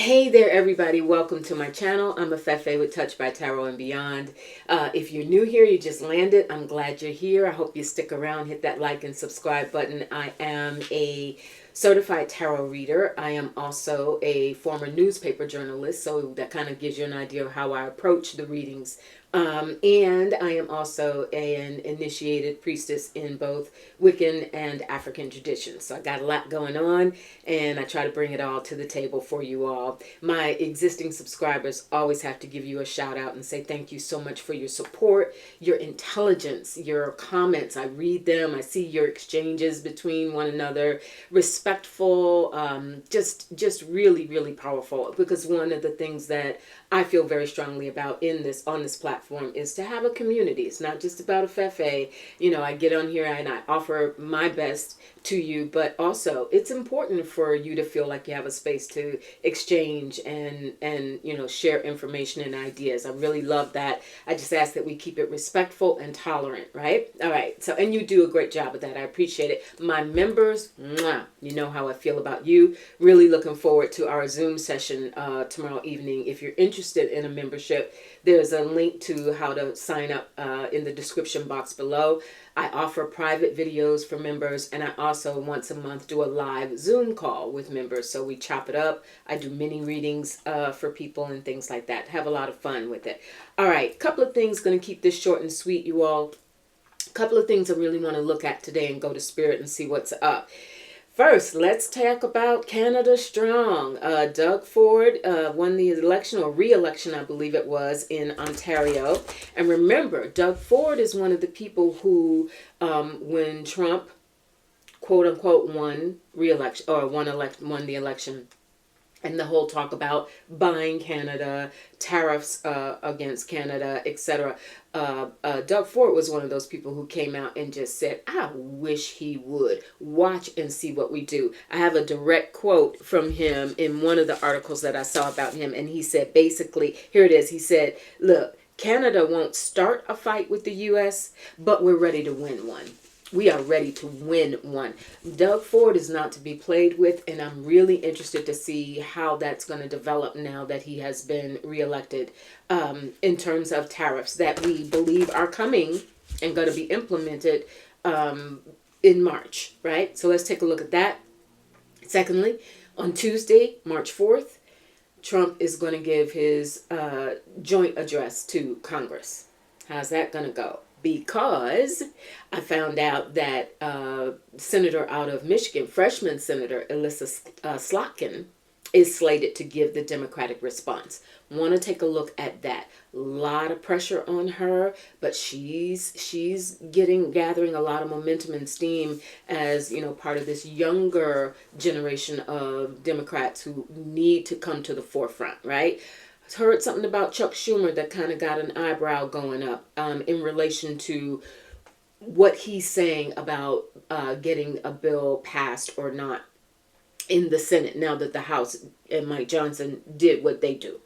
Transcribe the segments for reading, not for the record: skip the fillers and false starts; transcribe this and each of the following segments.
Hey there, everybody. Welcome to my channel. I'm Afefe with Touch by Tarot and Beyond. If you're new here, you just landed, I'm glad you're here. I hope you stick around, hit that like and subscribe button. I am a certified tarot reader. I am also a former newspaper journalist, so that kind of gives you an idea of how I approach the readings. And I am also an initiated priestess in both Wiccan and African traditions. So I got a lot going on, and I try to bring it all to the table for you all. My existing subscribers always have to give you a shout out and say thank you so much for your support, your intelligence, your comments. I read them. I see your exchanges between one another, respectful, just really, really powerful. Because one of the things that I feel very strongly about on this platform is to have a community. It's not just about a Fefe. You know, I get on here and I offer my best to you, but also it's important for you to feel like you have a space to exchange and you know, share information and ideas. I really love that. I just ask that we keep it respectful and tolerant, right? All right. So, and you do a great job of that. I appreciate it. My members, mwah, you know how I feel about you. Really looking forward to our Zoom session tomorrow evening. If you're interested in a membership, there's a link to how to sign up in the description box below. I offer private videos for members, and I also once a month do a live Zoom call with members. So we chop it up. I do mini readings for people and things like that. Have a lot of fun with it. All right, couple of things, going to keep this short and sweet, you all. A couple of things I really want to look at today and go to spirit and see what's up. First, let's talk about Canada Strong. Doug Ford won the election, or re-election, I believe it was, in Ontario. And remember, Doug Ford is one of the people who, when Trump, quote unquote, won re-election, or won the election, and the whole talk about buying Canada, tariffs against Canada, etc. Doug Ford was one of those people who came out and just said, I wish he would. Watch and see what we do. I have a direct quote from him in one of the articles that I saw about him. And he said, basically, here it is. He said, look, Canada won't start a fight with the U.S., but we're ready to win one. We are ready to win one. Doug Ford is not to be played with, and I'm really interested to see how that's going to develop now that he has been reelected, in terms of tariffs that we believe are coming and going to be implemented in March, right? So let's take a look at that. Secondly, on Tuesday, March 4th, Trump is going to give his joint address to Congress. How's that going to go? Because I found out that Senator out of Michigan, freshman Senator Elissa Slotkin, is slated to give the Democratic response. Want to take a look at that. A lot of pressure on her, but she's gathering a lot of momentum and steam as, you know, part of this younger generation of Democrats who need to come to the forefront, right? Heard something about Chuck Schumer that kind of got an eyebrow going up in relation to what he's saying about getting a bill passed or not in the Senate now that the House and Mike Johnson did what they do.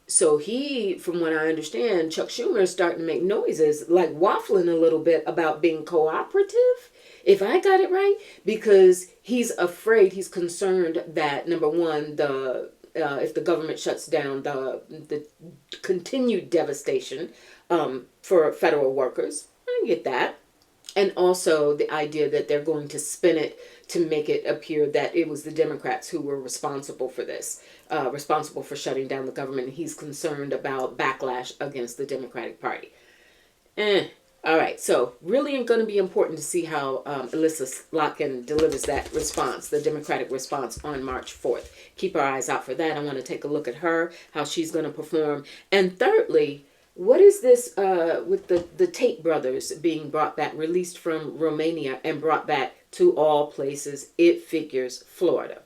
So he, from what I understand, Chuck Schumer is starting to make noises, like waffling a little bit about being cooperative, if I got it right, because he's afraid, he's concerned that, number one, if the government shuts down, the continued devastation for federal workers. I get that. And also the idea that they're going to spin it to make it appear that it was the Democrats who were responsible for this, responsible for shutting down the government. And he's concerned about backlash against the Democratic Party. All right, so really going to be important to see how Elissa Slotkin delivers that response, the Democratic response on March 4th. Keep our eyes out for that. I want to take a look at her, how she's going to perform. And thirdly, what is this with the Tate Brothers being brought back, released from Romania and brought back to all places? It figures Florida.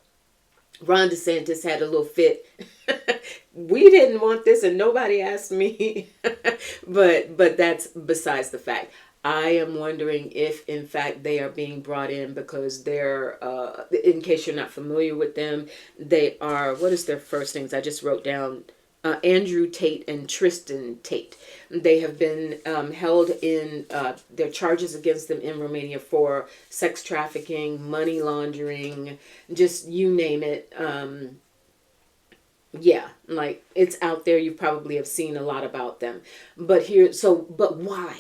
Ron DeSantis had a little fit. We didn't want this and nobody asked me. but that's besides the fact. I am wondering if, in fact, they are being brought in because they're, in case you're not familiar with them, they are, what is their first names? I just wrote down Andrew Tate and Tristan Tate. They have been held in, their charges against them in Romania for sex trafficking, money laundering, just you name it. Yeah, like it's out there. You probably have seen a lot about them. But here, but why?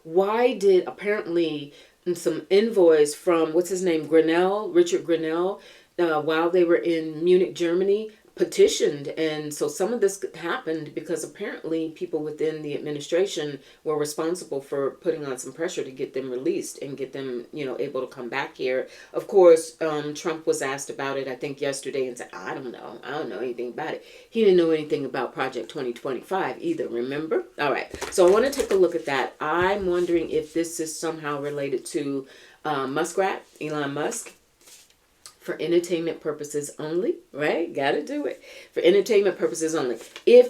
Why did apparently some envoys from, what's his name, Grinnell, Richard Grinnell, while they were in Munich, Germany, petitioned. And so some of this happened because apparently people within the administration were responsible for putting on some pressure to get them released and get them, able to come back here. Of course, Trump was asked about it, I think, yesterday, and said, I don't know. I don't know anything about it. He didn't know anything about Project 2025 either, remember? All right. So I want to take a look at that. I'm wondering if this is somehow related to Muskrat, Elon Musk. For entertainment purposes only, right? Gotta do it. For entertainment purposes only.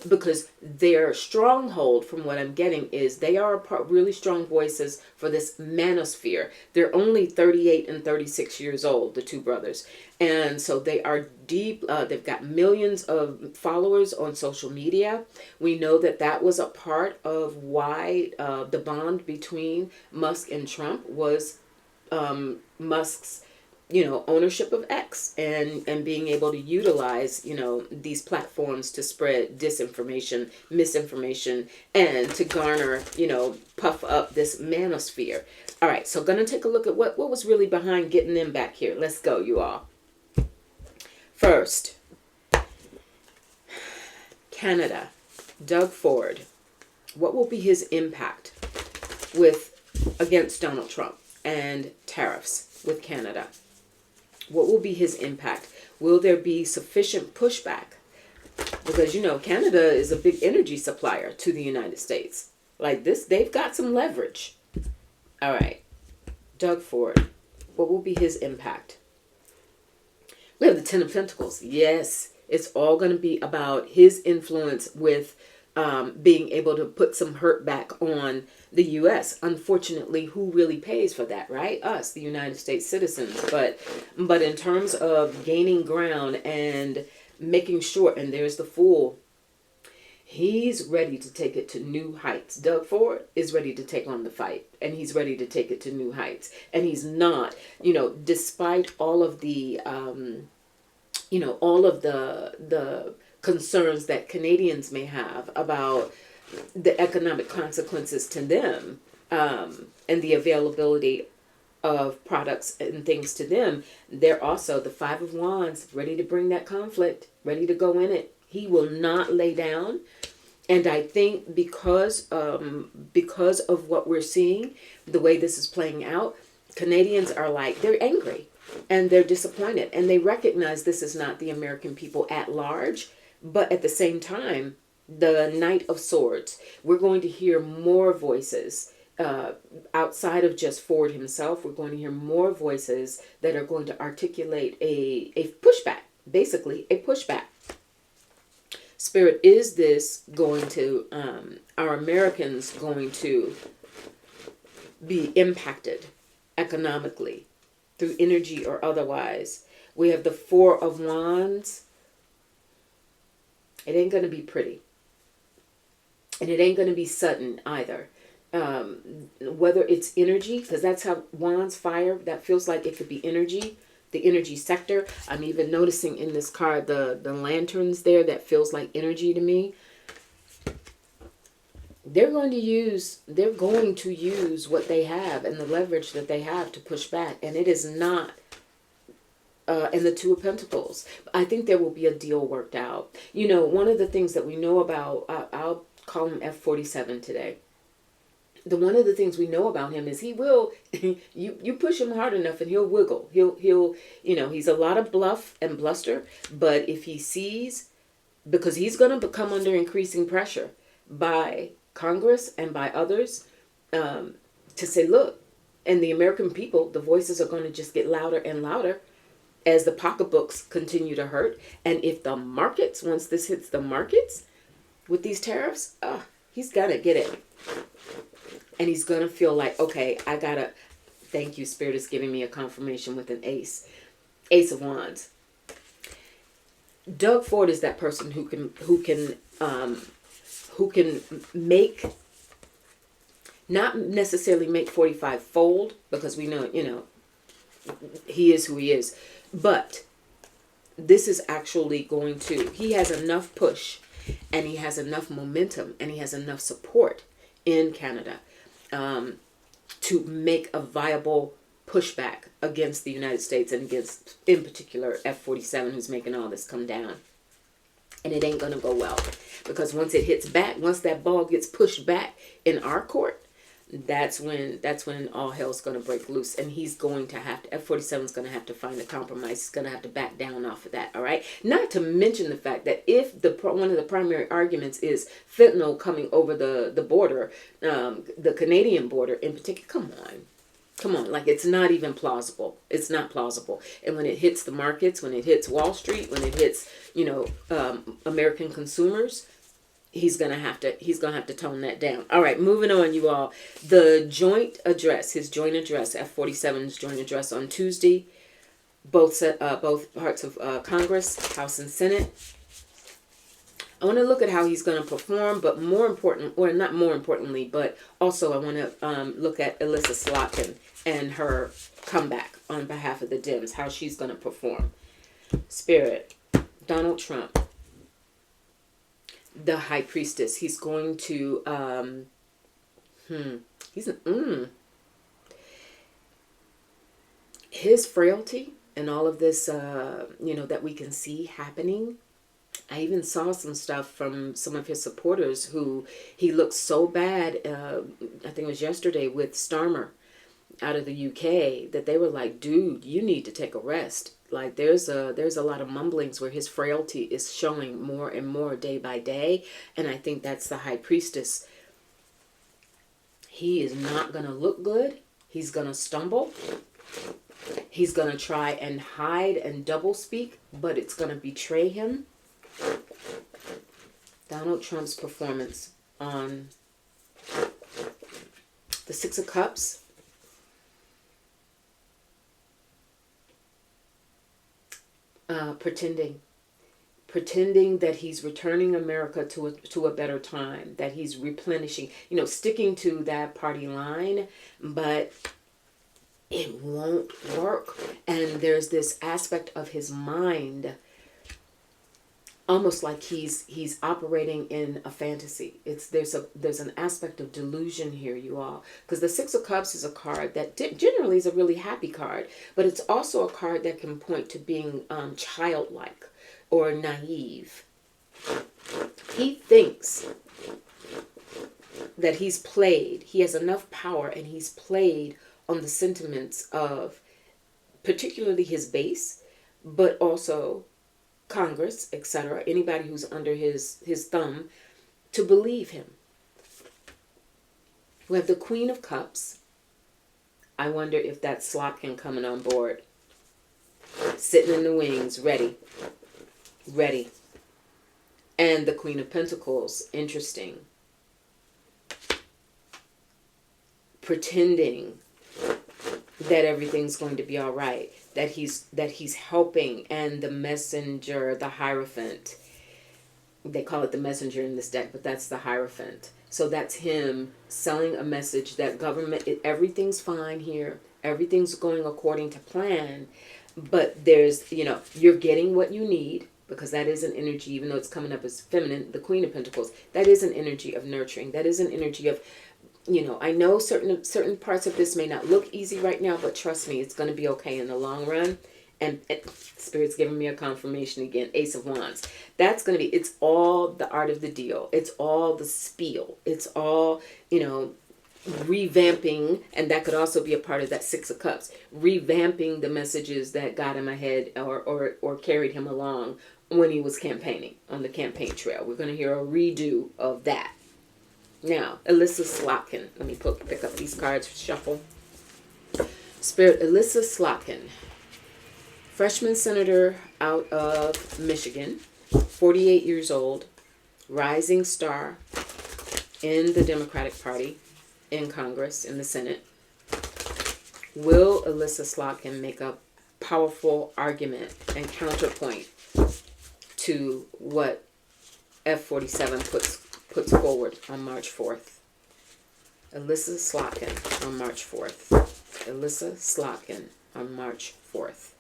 Because their stronghold, from what I'm getting, is they are really strong voices for this manosphere. They're only 38 and 36 years old, the two brothers. And so they are deep. They've got millions of followers on social media. We know that that was a part of why the bond between Musk and Trump was Musk's ownership of X and being able to utilize, these platforms to spread disinformation, misinformation, and to garner, puff up this manosphere. All right, so going to take a look at what was really behind getting them back here. Let's go, you all. First, Canada, Doug Ford. What will be his impact against Donald Trump and tariffs with Canada? What will be his impact? Will there be sufficient pushback? Because, Canada is a big energy supplier to the United States. Like this, they've got some leverage. All right. Doug Ford. What will be his impact? We have the Ten of Pentacles. Yes, it's all going to be about his influence with being able to put some hurt back on the U.S. Unfortunately, who really pays for that, right? Us, the United States citizens. But in terms of gaining ground and making sure, and there's the Fool, he's ready to take it to new heights. Doug Ford is ready to take on the fight, and he's ready to take it to new heights. And he's not, despite all of the, the concerns that Canadians may have about the economic consequences to them, and the availability of products and things to them. They're also the Five of Wands, ready to bring that conflict, ready to go in it. He will not lay down. And I think because of what we're seeing, the way this is playing out, Canadians are they're angry and they're disappointed, and they recognize this is not the American people at large. But at the same time, the Knight of Swords, we're going to hear more voices outside of just Ford himself. We're going to hear more voices that are going to articulate a pushback, basically a pushback. Spirit, is this going to, are Americans going to be impacted economically through energy or otherwise? We have the Four of Wands. It ain't going to be pretty. And it ain't going to be sudden either. Whether it's energy, because that's how Wands, fire, that feels like it could be energy. The energy sector. I'm even noticing in this card the lanterns there. That feels like energy to me. They're going to use what they have and the leverage that they have to push back. And it is not and the Two of Pentacles. I think there will be a deal worked out. One of the things that we know about, I'll call him F47 today. One of the things we know about him is he will, you push him hard enough and he'll wiggle. He'll he's a lot of bluff and bluster, but if he sees, because he's going to come under increasing pressure by Congress and by others to say, look, and the American people, the voices are going to just get louder and louder as the pocketbooks continue to hurt. And if the markets, once this hits the markets with these tariffs, he's got to get it. And he's going to feel like, okay, I got to, thank you, Spirit is giving me a confirmation with an ace. Ace of Wands. Doug Ford is that person who can make, not necessarily make 45 fold, because we know, he is who he is, but this is actually going to, he has enough push and he has enough momentum and he has enough support in Canada to make a viable pushback against the United States and against, in particular, F47, who's making all this come down. And it ain't going to go well, because once it hits back, once that ball gets pushed back in our court, that's when all hell's going to break loose, and he's going to have to, F47 is going to have to find a compromise. He's going to have to back down off of that. All right. Not to mention the fact that if one of the primary arguments is fentanyl coming over the border, the Canadian border in particular, come on, like, it's not even plausible. It's not plausible. And when it hits the markets, when it hits Wall Street, when it hits, American consumers, he's gonna have to tone that down. All right, moving on, you all. The joint address, F47's joint address on Tuesday, both parts of Congress, House and Senate. I want to look at how he's going to perform, but more important, or not more importantly, but also I want to look at Elissa Slotkin and her comeback on behalf of the Dems, how she's going to perform. Spirit, Donald Trump, the high priestess, he's going to, his frailty and all of this, that we can see happening. I even saw some stuff from some of his supporters who he looked so bad, I think it was yesterday, with Starmer out of the UK, that they were like, dude, you need to take a rest. Like, there's a lot of mumblings where his frailty is showing more and more day by day. And I think that's the high priestess. He is not going to look good. He's going to stumble. He's going to try and hide and double speak, but it's going to betray him. Donald Trump's performance on the Six of Cups. Pretending that he's returning America to a better time, that he's replenishing, sticking to that party line, but it won't work. And there's this aspect of his mind, almost like he's operating in a fantasy. There's an aspect of delusion here, you all, because the Six of Cups is a card that generally is a really happy card, but it's also a card that can point to being childlike or naive. He thinks that he has enough power, and he's played on the sentiments of particularly his base, but also Congress, etc., anybody who's under his thumb, to believe him. We have the Queen of Cups. I wonder if that's Slotkin coming on board, sitting in the wings, ready. And the Queen of Pentacles, interesting, pretending that everything's going to be all right, that he's helping, and the messenger, the Hierophant. They call it the messenger in this deck, but that's the Hierophant. So that's him selling a message that everything's fine here, everything's going according to plan, but there's, you're getting what you need, because that is an energy, even though it's coming up as feminine, the Queen of Pentacles, that is an energy of nurturing, that is an energy of, I know certain parts of this may not look easy right now, but trust me, it's going to be okay in the long run. And Spirit's giving me a confirmation again. Ace of Wands. That's going to be, it's all the art of the deal. It's all the spiel. It's all, revamping. And that could also be a part of that Six of Cups. Revamping the messages that got him ahead or carried him along when he was campaigning on the campaign trail. We're going to hear a redo of that. Now, Elissa Slotkin. Let me pick up these cards, shuffle. Spirit, Elissa Slotkin. Freshman senator out of Michigan. 48 years old. Rising star in the Democratic Party, in Congress, in the Senate. Will Elissa Slotkin make a powerful argument and counterpoint to what F47 puts forward on March 4th. Elissa Slotkin on March 4th. Elissa Slotkin on March 4th.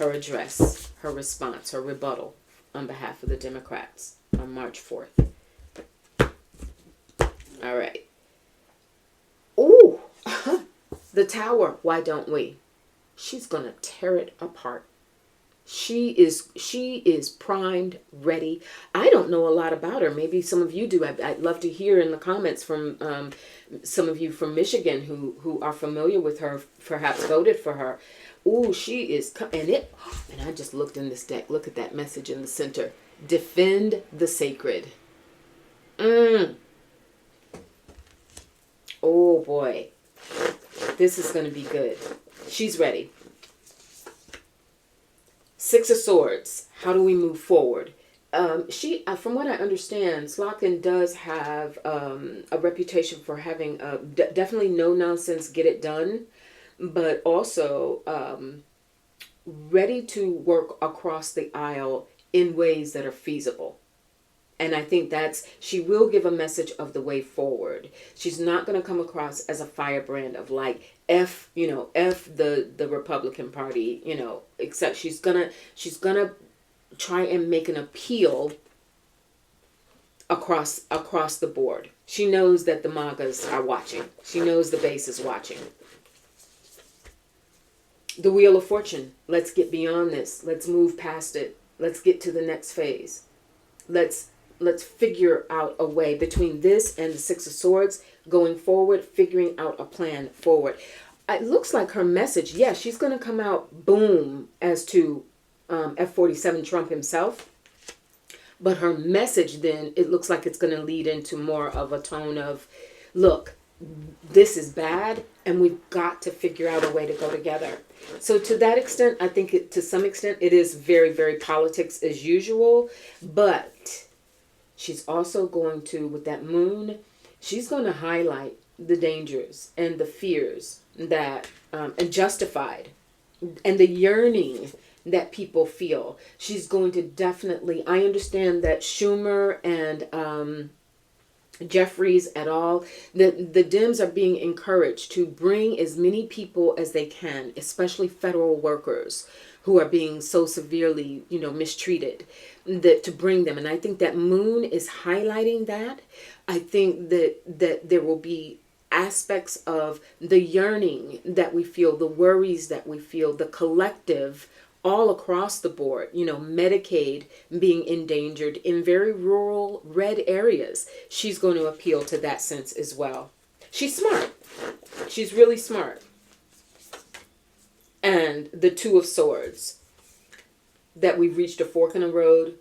her address, her response, her rebuttal on behalf of the Democrats on March 4th. All right. Ooh, the tower. Why don't we? She's going to tear it apart. She is primed, ready. I don't know a lot about her. Maybe some of you do. I'd love to hear in the comments from some of you from Michigan who are familiar with her, perhaps voted for her. Ooh, she is, and I just looked in this deck. Look at that message in the center. Defend the sacred. Oh boy, this is going to be good. She's ready. Six of Swords. How do we move forward? From what I understand, Slotkin does have a reputation for having definitely no nonsense, get it done, but also ready to work across the aisle in ways that are feasible. And I think she will give a message of the way forward. She's not going to come across as a firebrand of like F the Republican Party, except she's gonna try and make an appeal across the board. She knows that the MAGAs are watching. She knows the base is watching. The Wheel of Fortune. Let's get beyond this. Let's move past it. Let's get to the next phase. Let's figure out a way between this and the Six of Swords going forward, figuring out a plan forward. It looks like her message, she's going to come out boom as to F47 Trump himself. But her message then, it looks like it's going to lead into more of a tone of, look, this is bad and we've got to figure out a way to go together. So to that extent, I think to some extent it is very, very politics as usual, but she's also going to, with that moon, she's going to highlight the dangers and the fears that, and justified, and the yearning that people feel. She's going to definitely, I understand that Schumer and Jeffries et al., the Dems are being encouraged to bring as many people as they can, especially federal workers who are being so severely, mistreated, that to bring them. And I think that moon is highlighting that. I think that there will be aspects of the yearning that we feel, the worries that we feel, the collective all across the board, Medicaid being endangered in very rural red areas. She's going to appeal to that sense as well. She's smart. She's really smart. And the Two of Swords, that we've reached a fork in the road.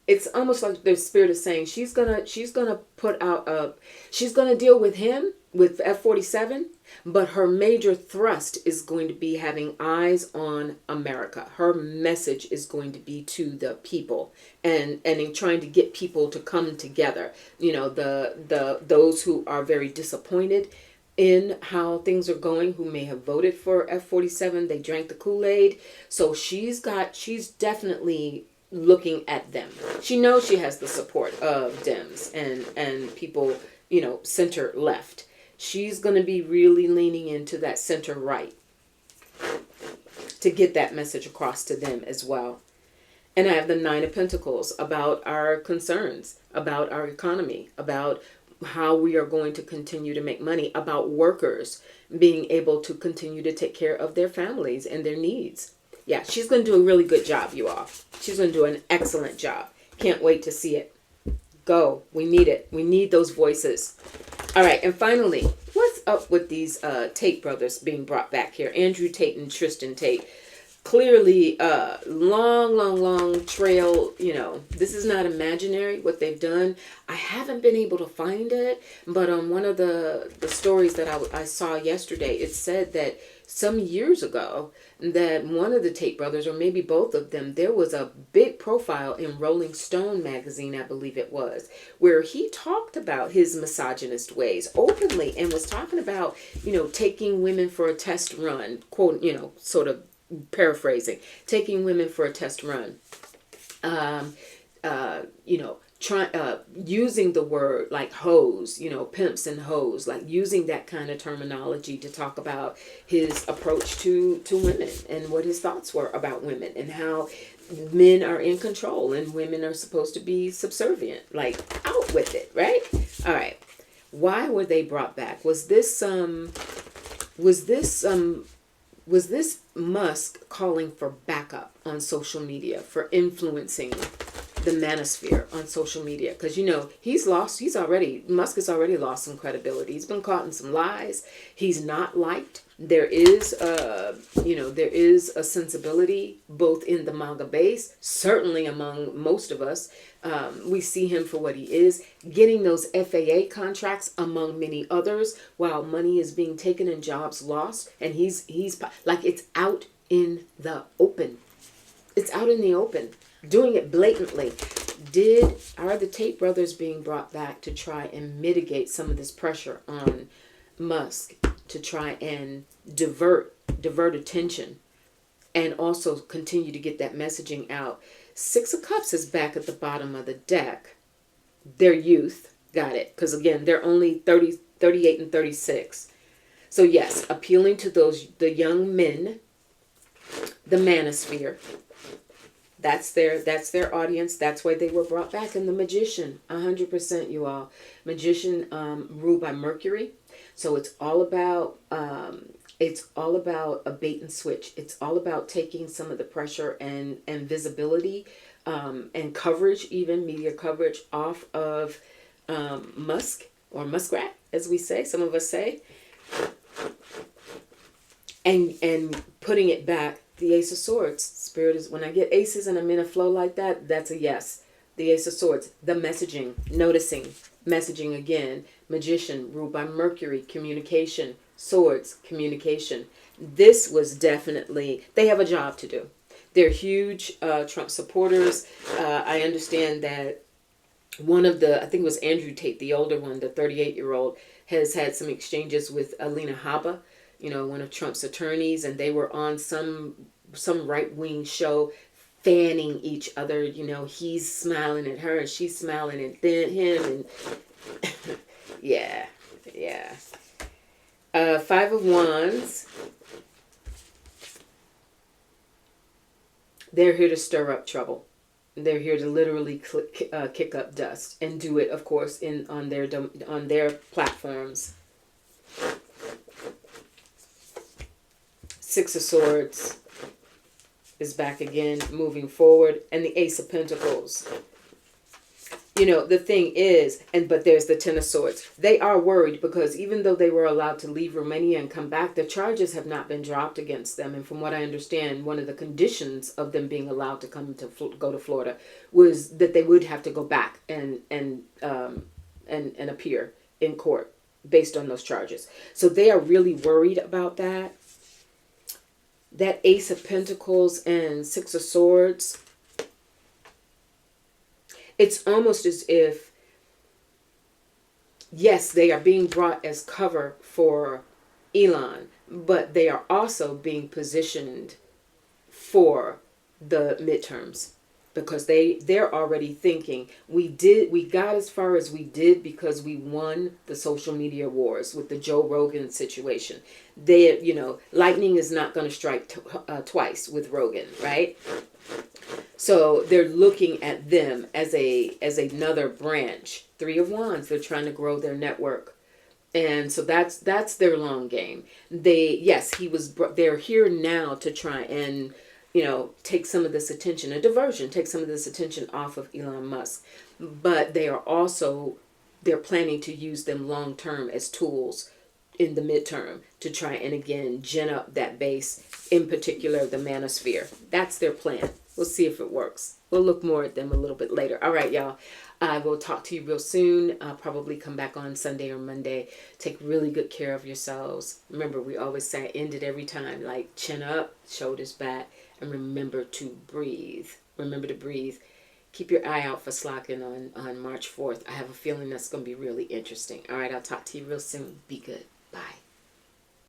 It's almost like the spirit is saying she's gonna put out she's gonna deal with him, with F47, but her major thrust is going to be having eyes on America. Her message is going to be to the people, and in trying to get people to come together. Those who are very disappointed in how things are going, who may have voted for F47, they drank the Kool-Aid. So she's definitely looking at them. She knows she has the support of Dems and people, center left. She's going to be really leaning into that center right to get that message across to them as well. And I have the Nine of Pentacles about our concerns, about our economy, about how we are going to continue to make money, about workers being able to continue to take care of their families and their needs. Yeah, she's going to do a really good job, you all. She's going to do an excellent job. Can't wait to see it. Go. We need it. We need those voices. All right. And finally, what's up with these Tate brothers being brought back here? Andrew Tate and Tristan Tate. Clearly, long trail. This is not imaginary what they've done. I haven't been able to find it, but on one of the stories that I saw yesterday, it said that some years ago that one of the Tate brothers, or maybe both of them, there was a big profile in Rolling Stone magazine, I believe it was, where he talked about his misogynist ways openly and was talking about, taking women for a test run, quote, sort of using the word like hoes, pimps and hoes, like using that kind of terminology to talk about his approach to women and what his thoughts were about women and how men are in control and women are supposed to be subservient. Like, out with it, right? All right. Why were they brought back? Was this Musk calling for backup on social media, for influencing the Manosphere on social media? Because Musk has already lost some credibility. He's been caught in some lies. He's not liked. There is a sensibility both in the MAGA base, certainly among most of us. We see him for what he is, getting those FAA contracts among many others, while money is being taken and jobs lost, and he's like, it's out in the open. It's out in the open, doing it blatantly. Are the Tate brothers being brought back to try and mitigate some of this pressure on Musk to try and divert attention and also continue to get that messaging out? Six of Cups is back at the bottom of the deck. Their youth, got it, because again, they're only 38 and 36. So yes, appealing to the young men, the Manosphere. That's their audience. That's why they were brought back. And the Magician, 100%, you all. Magician, ruled by Mercury. So it's all about a bait and switch. It's all about taking some of the pressure and visibility and coverage, even media coverage, off of Musk or Muskrat, as we say. Some of us say, and putting it back. The Ace of Swords. Spirit is, when I get aces and I'm in a flow like that, that's a yes. The Ace of Swords. The messaging. Noticing. Messaging again. Magician, ruled by Mercury. Communication. Swords. Communication. This was definitely, they have a job to do. They're huge Trump supporters. I understand that one of I think it was Andrew Tate, the older one, the 38-year-old, has had some exchanges with Alina Habba, one of Trump's attorneys, and they were on some right-wing show fanning each other. He's smiling at her and she's smiling at him, and yeah. Five of Wands. They're here to stir up trouble. They're here to literally kick up dust, and do it, of course, on their platforms. Six of Swords is back again, moving forward, and the Ace of Pentacles. The thing is, but there's the Ten of Swords. They are worried because even though they were allowed to leave Romania and come back, the charges have not been dropped against them. And from what I understand, one of the conditions of them being allowed to go to Florida was that they would have to go back and appear in court based on those charges. So they are really worried about that. That Ace of Pentacles and Six of Swords, it's almost as if, yes, they are being brought as cover for Elon, but they are also being positioned for the midterms, because they're already thinking, we got as far as we did because we won the social media wars with the Joe Rogan situation. Lightning is not going to strike twice with Rogan, right? So they're looking at them as another branch. Three of Wands. They're trying to grow their network, and so that's their long game. They're here now to try and take some of this attention, a diversion, take some of this attention off of Elon Musk. But they're planning to use them long term as tools in the midterm to try and again gin up that base, in particular the Manosphere. That's their plan. We'll see if it works. We'll look more at them a little bit later. All right, y'all. I will talk to you real soon. I'll probably come back on Sunday or Monday. Take really good care of yourselves. Remember, we always say, end it every time, like chin up, shoulders back, and remember to breathe. Remember to breathe. Keep your eye out for Slotkin on March 4th. I have a feeling that's going to be really interesting. All right, I'll talk to you real soon. Be good. Bye.